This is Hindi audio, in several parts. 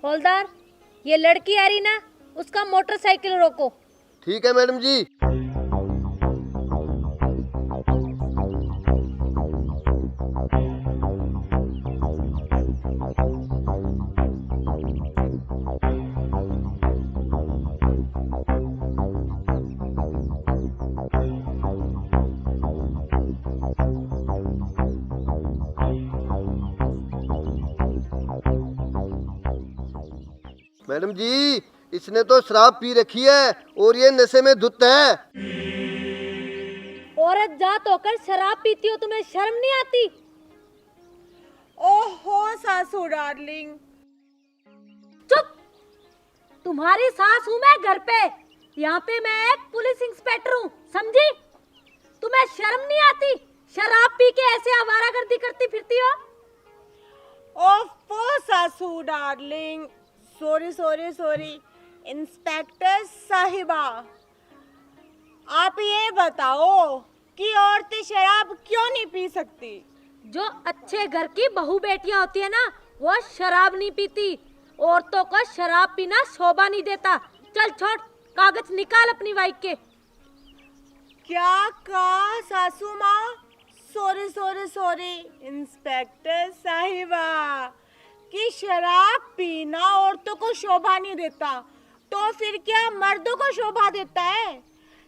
हौलदार, ये लड़की आ रही ना, उसका मोटरसाइकिल रोको। ठीक है मैडम जी। मैडम जी, इसने तो शराब पी रखी है और ये नशे में धुत है। औरत जात होकर शराब पीती हो, तुम्हें शर्म नहीं आती? ओहो सासू डार्लिंग। चुप! तुम्हारी सास हूँ मैं घर पे, यहाँ पे मैं एक पुलिस इंस्पेक्टर हूँ, समझी? तुम्हें शर्म नहीं आती? शराब पी के ऐसे आवारागर्दी करती फिरती हो? ओफो सासू darling, sorry sorry sorry. Inspector साहिबा, आप ये बताओ कि औरतें शराब क्यों नहीं पी सकती? जो अच्छे घर की बहू बेटियां होती है ना, वो शराब नहीं पीती। औरतों को शराब पीना शोभा नहीं देता। चल छोड़, कागज निकाल अपनी बाइक के। क्या कहा सासू माँ? सॉरी सॉरी सॉरी इंस्पेक्टर साहिबा, कि शराब पीना औरतों को शोभा नहीं देता, तो फिर क्या मर्दों को शोभा देता है?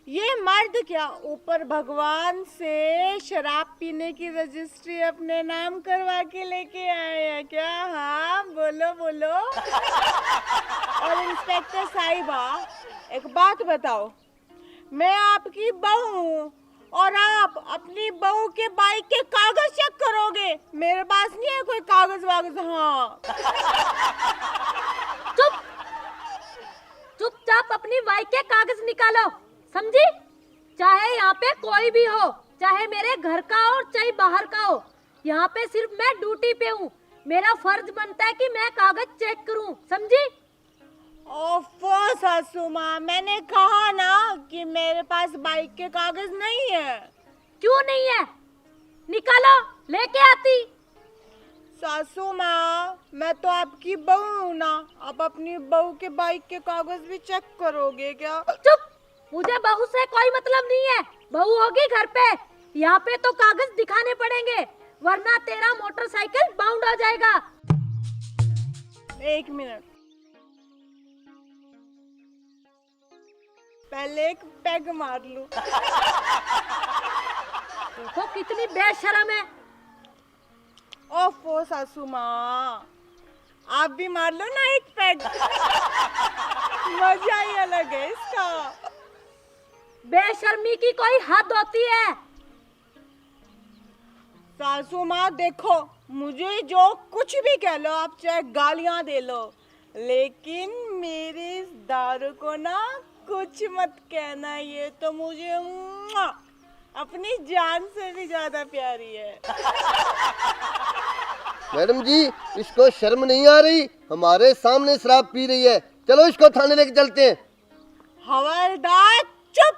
ये मर्द क्या ऊपर भगवान से शराब पीने की रजिस्ट्री अपने नाम करवा के लेके आए हैं क्या? हाँ बोलो बोलो। और इंस्पेक्टर साहिबा, एक बात बताओ, मैं आपकी बहू हूँ और आप अपनी बहू के बाइक के कागज चेक करोगे? मेरे पास नहीं है कोई कागज वागज। हाँ चुप! चुपचाप अपनी बाइक के कागज निकालो, समझी? चाहे यहाँ पे कोई भी हो, चाहे मेरे घर का हो चाहे बाहर का हो, यहाँ पे सिर्फ मैं ड्यूटी पे हूँ। मेरा फर्ज बनता है कि मैं कागज चेक करूँ, समझी? ओफो सासू माँ, मैंने कहा ना कि मेरे पास बाइक के कागज नहीं है। क्यों नहीं है? निकालो, लेके आती। सासू माँ, मैं तो आपकी बहू हूँ ना, आप अपनी बहू के बाइक के कागज भी चेक करोगे क्या? चुप! मुझे बहू से कोई मतलब नहीं है। बहू होगी घर पे, यहाँ पे तो कागज दिखाने पड़ेंगे, वरना तेरा मोटरसाइकिल बाउंड हो जाएगा। एक मिनट, पहले एक पैग मार लूं। देखो कितनी बेशर्म है। ओफो सासू माँ, आप भी मार लो ना एक पैग। मजा ही अलग है इसका। बेशर्मी की कोई हद होती है। सासू माँ देखो, मुझे जो कुछ भी कह लो आप, चाहे गालियां दे लो, लेकिन मेरे इस दारू को ना कुछ मत कहना। ये तो मुझे अपनी जान से भी ज्यादा प्यारी है। मैडम जी, इसको शर्म नहीं आ रही? हमारे सामने शराब पी रही है। चलो इसको थाने लेके चलते हैं। हवलदार चुप,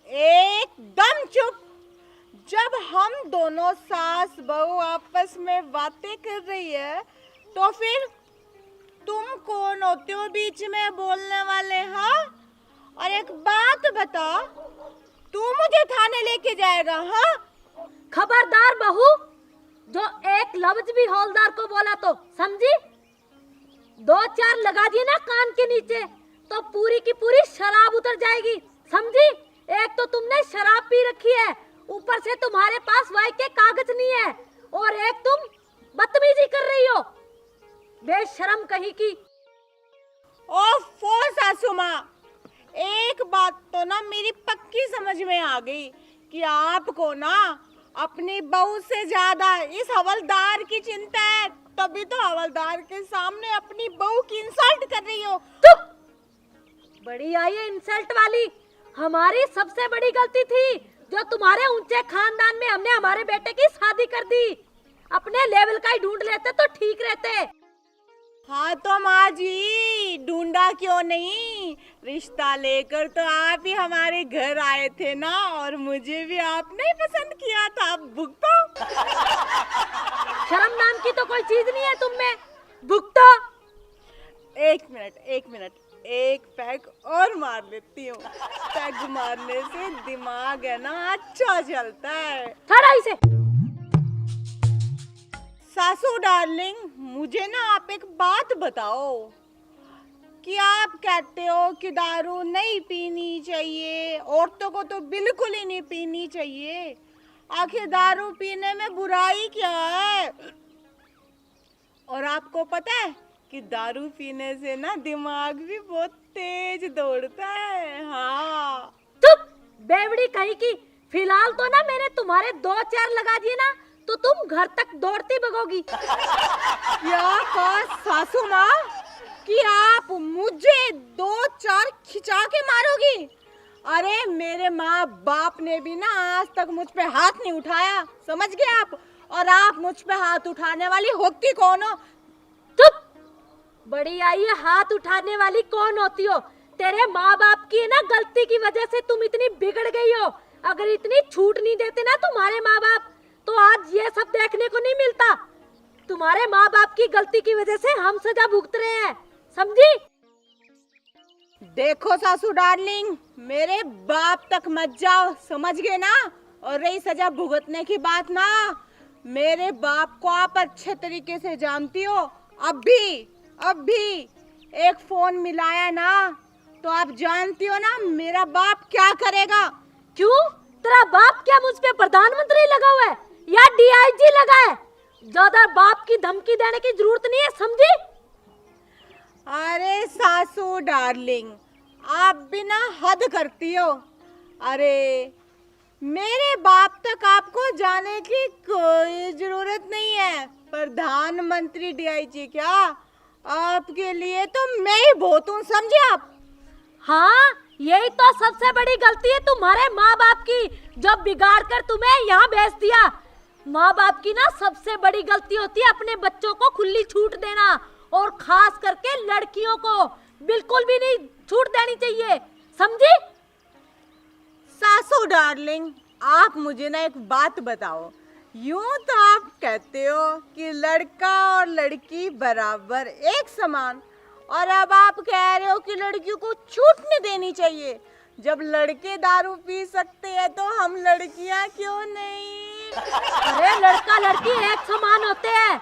एकदम चुप। जब हम दोनों सास बहू आपस में बातें कर रही है, तो फिर तुम कौन होते हो बीच में बोलने वाले? हाँ, और एक बात बता, तू मुझे थाने लेके जाएगा? हाँ, खबरदार बहू, जो एक लफ्ज भी हौलदार को बोला तो समझी? 2-4 लगा दिए ना कान के नीचे, तो पूरी की पूरी शराब उतर जाएगी, समझी? एक तो तुमने शराब पी रखी है, ऊपर से तुम्हारे पास बाइक के कागज नहीं है, और एक तुम बदतमीजी कर रही हो, बेशरम कहीं की। ओफो सासू माँ, एक बात तो ना मेरी पक्की समझ में आ गई कि आपको ना अपनी बहू से ज्यादा इस हवलदार की चिंता है, तभी तो हवलदार के सामने अपनी बहू की इंसल्ट कर रही हो। चुप! बड़ी आई है इंसल्ट वाली। हमारी सबसे बड़ी गलती थी जो तुम्हारे ऊंचे खानदान में हमने हमारे बेटे की शादी कर दी। अपने लेवल का ही ढूंढ लेते तो ठीक रहते। हाँ तो माँ जी, ढूंढा क्यों नहीं, रिश्ता लेकर तो आप ही हमारे घर आए थे ना, और मुझे भी आपने ही पसंद किया था। अब भुगतो। शर्म नाम की तो कोई चीज नहीं है तुम में, भुगतो। एक मिनट, एक पैग और मार लेती हूँ। पैग मारने से दिमाग है ना अच्छा चलता है। खड़ा इसे। सासू डार्लिंग, मुझे ना आप एक बात बताओ कि आप कहते हो कि दारू नहीं पीनी चाहिए, औरतों को तो बिल्कुल ही नहीं पीनी चाहिए। आखिर दारू पीने में बुराई क्या है? और आपको पता है कि दारू पीने से ना दिमाग भी बहुत तेज दौड़ता है। हाँ। चुप बेवड़ी कहीं की। फिलहाल तो ना मैंने तुम्हारे 2-4 लगा दिए ना तो तुम घर तक दौड़ती भगोगी। क्या कहा सासू माँ कि आप मुझे 2-4 खिंचा के मारोगी? अरे मेरे माँ बाप ने भी ना आज तक मुझ पे हाथ नहीं उठाया, समझ गए आप? और आप मुझ पे हाथ उठाने वाली होती कौन हो? चुप। बड़ी आई है, हाथ उठाने वाली कौन होती हो? तेरे माँ बाप की ना गलती की वजह से तुम इतनी बिगड़ गई हो। अगर इतनी छूट नहीं देते ना तुम्हारे माँ बाप तो आज ये सब देखने को नहीं मिलता। तुम्हारे माँ बाप की गलती की वजह से हम सजा भुगत रहे हैं, समझी? देखो सासू डार्लिंग, मेरे बाप तक मत जाओ, समझ गए ना? और रही सजा भुगतने की बात ना, मेरे बाप को आप अच्छे तरीके से जानती हो। अब भी एक फोन मिलाया ना तो आप जानती हो ना मेरा बाप क्या करेगा। क्यों? तेरा बाप क्या मुझ पे प्रधानमंत्री लगा हुआ है या डीआईजी लगा है? ज्यादा बाप की धमकी देने की जरूरत नहीं है, समझी? अरे सासू डार्लिंग, आप भी ना हद करती हो। अरे मेरे बाप तक आपको जाने की कोई जरूरत नहीं है। प्रधानमंत्री डीआईजी क्या, आपके लिए तो मैं ही बहुत हूँ, समझे आप? हाँ, यही तो सबसे बड़ी गलती है तुम्हारे माँ बाप की, जो बिगाड़ कर तुम्हें यहाँ भेज दिया। माँ बाप की ना सबसे बड़ी गलती होती है अपने बच्चों को खुली छूट देना, और खास करके लड़कियों को बिल्कुल भी नहीं छूट देनी चाहिए, समझी? सासू डार्लिंग, आप मुझे ना एक बात बताओ। यूं तो आप कहते हो कि लड़का और लड़की बराबर एक समान, और अब आप कह रहे हो कि लड़कियों को छूट नहीं देनी चाहिए। जब लड़के दारू पी सकते हैं तो हम लड़कियां क्यों नहीं? अरे लड़का लड़की एक समान होते हैं,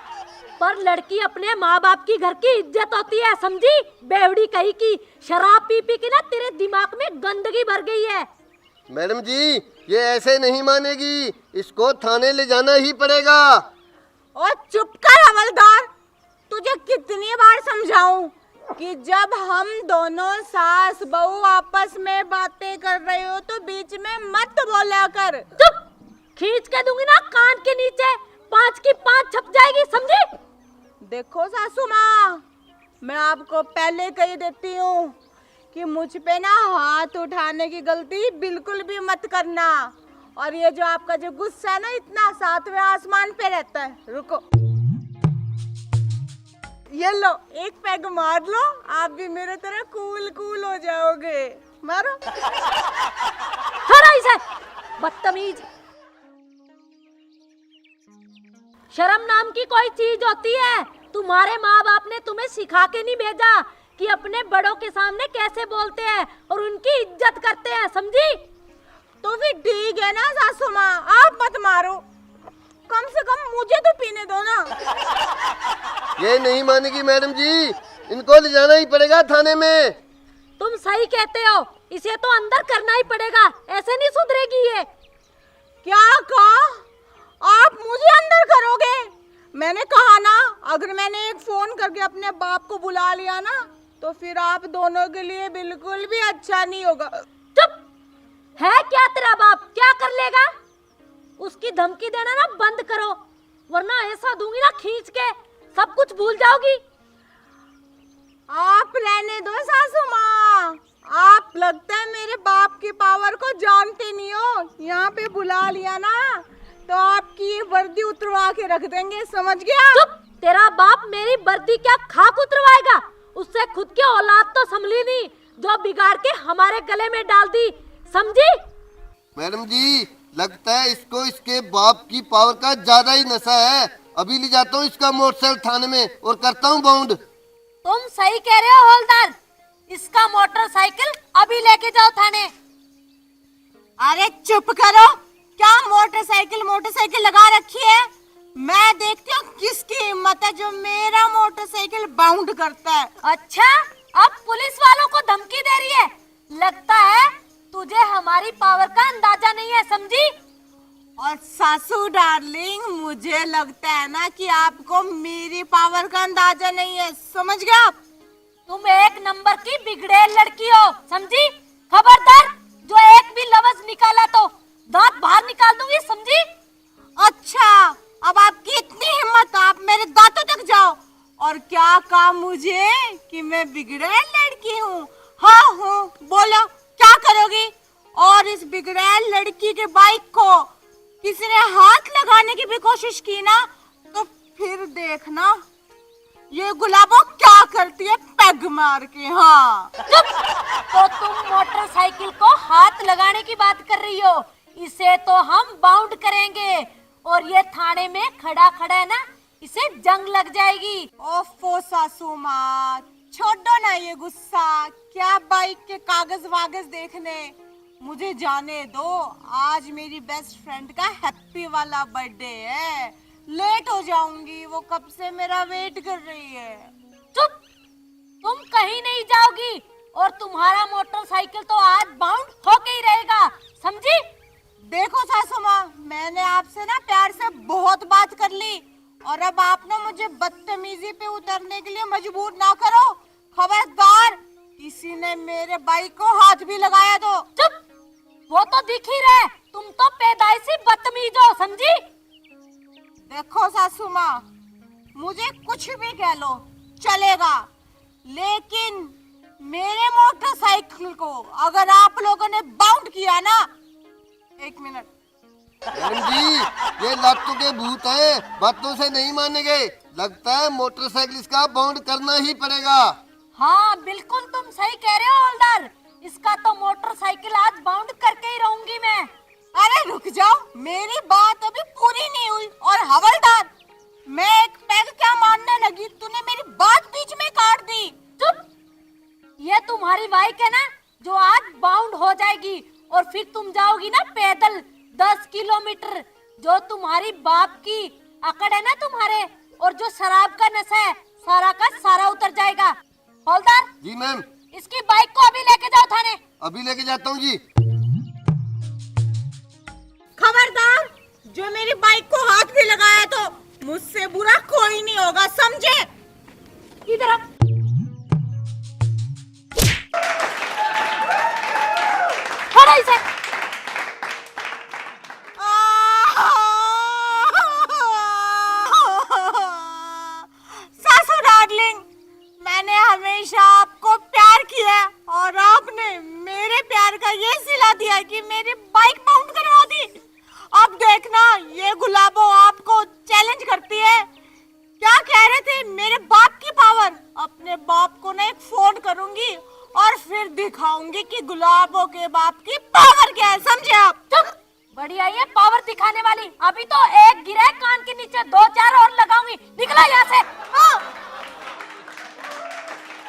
पर लड़की अपने माँ बाप की घर की इज्जत होती है, समझी? बेवड़ी कहीं की। शराब पी पी के ना तेरे दिमाग में गंदगी भर गई है। मैडम जी, ये ऐसे नहीं मानेगी, इसको थाने ले जाना ही पड़ेगा। और चुप कर हवलदार, तुझे कितनी बार समझाऊं कि जब हम दोनों सास बहू आपस में बातें कर रहे हो तो बीच में मत बोला कर। चुप। खींच के दूंगी ना कान के नीचे, 5 की 5 छप जाएगी, समझी? देखो सासू माँ, मैं आपको पहले कही देती हूँ कि मुझ पे ना हाथ उठाने की गलती बिल्कुल भी मत करना। और ये जो आपका जो गुस्सा है ना, इतना 7वें आसमान पे रहता है। रुको, ये लो, एक पैग मार लो, आप भी मेरे तरह कूल हो जाओगे। मारो। छोड़ो इसे, बदतमीज। शर्म नाम की कोई चीज होती है? तुम्हारे माँ बाप ने तुम्हें सिखा के नहीं भेजा कि अपने बड़ों के सामने कैसे बोलते हैं और उनकी इज्जत करते हैं, समझी? तो फिर ठीक है ना सासू माँ, आप मत मारो, कम से कम मुझे तो पीने दो ना। ये नहीं मानेगी मैडम जी, इनको ले जाना ही पड़ेगा थाने में। तुम सही कहते हो, इसे तो अंदर करना ही पड़ेगा, ऐसे नहीं सुधरेगी ये। क्या कहा? आप मुझे अंदर करोगे? मैंने कहा ना, अगर मैंने एक फोन करके अपने बाप को बुला लिया ना तो फिर आप दोनों के लिए बिल्कुल भी अच्छा नहीं होगा। चुप। है क्या तेरा बाप, क्या कर लेगा? उसकी धमकी देना ना बंद करो, वरना ऐसा दूंगी ना खींच के, सब कुछ भूल जाओगी। आप रहने दो सासू माँ, आप लगता है मेरे बाप की पावर को जानते नहीं हो। यहाँ पे बुला लिया ना तो आपकी ये वर्दी उतरवा के रख देंगे, समझ गया? चुप। तेरा बाप मेरी वर्दी क्या खाक उतरवाएगा? उससे खुद की औलाद तो संभली नहीं, जो बिगाड़ के हमारे गले में डाल दी, समझी? मैडम जी, लगता है इसको इसके बाप की पावर का ज्यादा ही नशा है। अभी ले जाता हूँ इसका मोटरसाइकिल थाने में और करता हूँ बाउंड। तुम सही कह रहे हो हवलदार, इसका मोटरसाइकिल अभी लेके जाओ थाने। अरे चुप करो, क्या मोटरसाइकिल लगा रखी है। मैं देखती हूँ किसकी हिम्मत है जो मेरा मोटरसाइकिल बाउंड करता है। अच्छा, अब पुलिस वालों को धमकी दे रही है। लगता है तुझे हमारी पावर का अंदाजा नहीं है, समझी? और सासू डार्लिंग, मुझे लगता है ना कि आपको मेरी पावर का अंदाजा नहीं है, समझ गए आप? तुम एक नंबर की बिगड़ेल लड़की हो, समझी? खबरदार, जो एक भी लफ्ज निकाला तो दांत बाहर निकाल दूंगी, समझी? अच्छा, अब आपकी इतनी हिम्मत, आप मेरे दांतों तक जाओ। और क्या कहा मुझे कि मैं बिगड़ेल लड़की हूँ? हाँ हूँ, बोलो क्या करोगी? और इस बिगड़ेल लड़की के बाइक को किसी ने हाथ लगाने की भी कोशिश की ना, तो फिर देखना ये गुलाबो क्या करती है पैग मार के। हाँ, चुप! तो तुम मोटरसाइकिल को हाथ लगाने की बात कर रही हो, इसे तो हम बाउंड करेंगे। और ये थाने में खड़ा है ना, इसे जंग लग जाएगी। ओफो सासू माँ, छोड़ो ना ये गुस्सा, क्या बाइक के कागज वागज देखने, मुझे जाने दो। आज मेरी बेस्ट फ्रेंड का हैप्पी वाला बर्थडे है, लेट हो जाऊंगी, वो कब से मेरा वेट कर रही है। चुप! तुम कहीं नहीं जाओगी और तुम्हारा मोटरसाइकिल तो आज बाउंड होके ही रहेगा, समझी? देखो सासू माँ, मैंने आपसे ना प्यार से बहुत बात कर ली, और अब आप ना मुझे बदतमीजी पे उतरने के लिए मजबूर ना करो। खबरदार, किसी ने मेरे बाइक को हाथ भी लगाया तो। चुप! वो तो दिख ही रहा है, तुम तो पैदाइशी बदतमीज हो, समझी? देखो सासू माँ, मुझे कुछ भी कह लो चलेगा, लेकिन मेरे मोटरसाइकिल को अगर आप लोगों ने बाउंड किया ना, एक मिनट। मैडम जी, ये लातों के भूत हैं, बातों से नहीं मानेंगे। लगता है मोटरसाइकिल इसका बाउंड करना ही पड़ेगा। हाँ बिल्कुल, तुम सही कह रहे हो हवलदार, इसका तो मोटरसाइकिल आज बाउंड करके ही रहूंगी मैं। अरे रुक जाओ, मेरी बात अभी पूरी नहीं हुई। और हवलदार, मैं एक पैग क्या मारने लगी, तूने मेरी बात बीच में काट दी। चुप! ये तुम्हारी बाइक है ना जो आज बाउंड हो जाएगी, और फिर तुम जाओगी ना पैदल 10 किलोमीटर। जो तुम्हारी बाप की अकड़ है ना तुम्हारे, और जो शराब का नशा है, सारा का सारा उतर जाएगा। हवलदार जी मैम, इसकी बाइक को अभी लेके जाओ थाने। अभी लेके जाता हूँ जी। खबरदार, जो मेरी बाइक को हाथ भी लगाया तो मुझसे बुरा कोई नहीं होगा, समझे? इधर आ। छोड़ो इसे। सासू डार्लिंग, मैंने हमेशा आपको प्यार किया, और आपने मेरे प्यार का ये सिला दिया कि मेरी बाइक बाउंड करवा दी। अब देखना, ये गुलाबो आपको चैलेंज करती है। क्या कह रहे थे, मेरे बाप की पावर? अपने बाप को ना एक फोन करूंगी और फिर दिखाऊंगी कि गुलाबो के बाप की पावर क्या है, समझे आप? चुप! बढ़िया, ये पावर दिखाने वाली, अभी तो एक गिरा है कान के नीचे, 2-4 और लगाऊंगी। निकला यहाँ से। हाँ।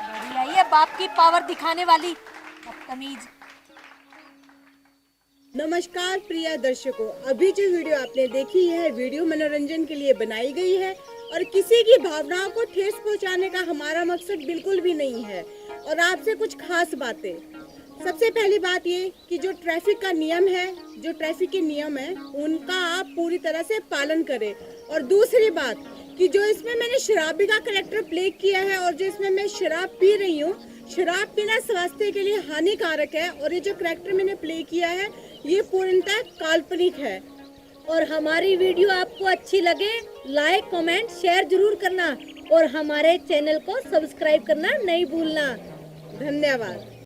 बढ़िया, ये बाप की पावर दिखाने वाली बदतमीज। नमस्कार प्रिय दर्शकों, अभी जो वीडियो आपने देखी है, वीडियो मनोरंजन के लिए बनाई गई है और किसी की भावनाओं को ठेस पहुंचाने का हमारा मकसद बिल्कुल भी नहीं है। और आपसे कुछ खास बातें। सबसे पहली बात ये कि जो ट्रैफिक का नियम है, जो ट्रैफिक के नियम है, उनका आप पूरी तरह से पालन करें। और दूसरी बात कि जो इसमें मैंने शराबी का कैरेक्टर प्ले किया है और जो इसमें मैं शराब पी रही हूँ, शराब पीना स्वास्थ्य के लिए हानिकारक है, और ये जो कैरेक्टर मैंने प्ले किया है ये पूर्णतः काल्पनिक है। और हमारी वीडियो आपको अच्छी लगे, लाइक कमेंट शेयर जरूर करना, और हमारे चैनल को सब्सक्राइब करना नहीं भूलना। धन्यवाद।